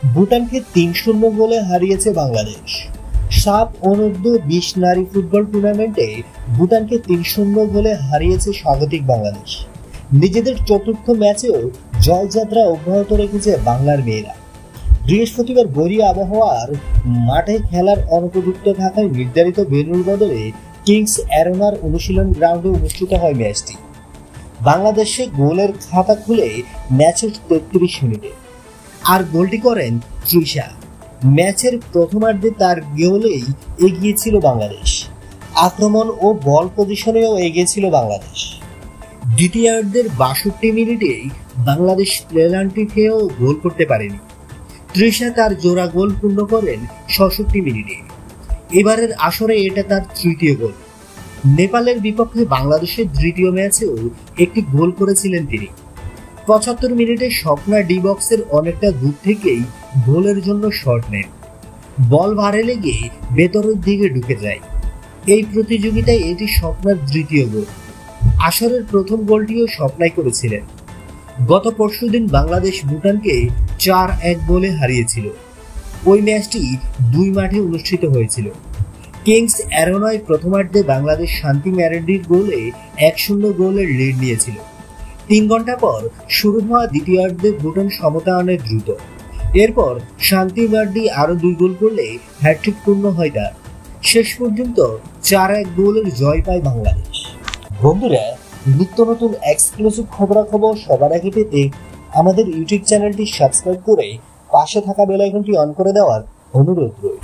ভুটানকে ৩-০ গোলে হারিয়েছে বাংলাদেশ। সাফ অনূর্ধ্ব-২০ নারী ফুটবল টুর্নামেন্টে ভুটানকে ৩-০ গোলে হারিয়েছে স্বাগতিক বাংলাদেশ। নিজেদের চতুর্থ ম্যাচেও জয়যাত্রা অব্যাহত রেখেছে বাংলার মেয়েরা। বৃহস্পতিবার গড়িয়া আবহাওয়ার মাঠে খেলার অনুপযুক্ত থাকায় নির্ধারিত ভেন্যুর বদলে কিংস অ্যারেনার অনুশীলন গ্রাউন্ডে অনুষ্ঠিত হয় ম্যাচটি। বাংলাদেশে গোলের খাতা খুলে ম্যাচের ৩৩ মিনিটে আর গোলটি করেন তৃষা। ম্যাচের প্রথমার্ধে তার গোলেই এগিয়ে ছিল বাংলাদেশ। আক্রমণ ও বল পজিশনেও এগিয়ে ছিল বাংলাদেশ। দ্বিতীয়ার্ধের ৬২ মিনিটেই বাংলাদেশ পেনাল্টি খেয়েও গোল করতে পারেনি। তৃষা তার জোড়া গোল পূর্ণ করেন ৬৬ মিনিটে। এবারের আসরে এটা তার তৃতীয় গোল। নেপালের বিপক্ষে বাংলাদেশের দ্বিতীয় ম্যাচেও একটি গোল করেছিলেন তিনি। ৭৫ মিনিটে স্বপ্না ডি বক্সের অনেকটা দূর থেকেই গোলের জন্য শট নেন। বল ভারে লেগে ভেতরের দিকে ঢুকে যায়। এই প্রতিযোগিতায় এটি স্বপ্নার দ্বিতীয় গোল। আসরের প্রথম গোলটিও স্বপ্নাই করেছিলেন। গত পরশুদিন বাংলাদেশ ভুটানকে ৪-১ গোলে হারিয়েছিল। ওই ম্যাচটি ২ মাঠে অনুষ্ঠিত হয়েছিল। কিংস অ্যারেনায় প্রথমার্ধে বাংলাদেশ শান্তি ম্যারেন্ডির গোলে ১-০ গোলের লিড নিয়েছিল। ৩ ঘন্টা পর শুরু হওয়া দ্বিতীয়ার্ধে ভুটান সমতা আনে দ্রুত। এরপর শান্তি মার্ডি আরও ২ গোল করলে হ্যাটট্রিক পূর্ণ হয় তার। শেষ পর্যন্ত ৪-১ গোলের জয় পায় বাংলাদেশ। বন্ধুরা, নিত্য নতুন এক্সক্লুসিভ খবরাখবর সবার আগে পেতে আমাদের ইউটিউব চ্যানেলটি সাবস্ক্রাইব করে পাশে থাকা বেল আইকনটি অন করে দেওয়ার অনুরোধ রইল।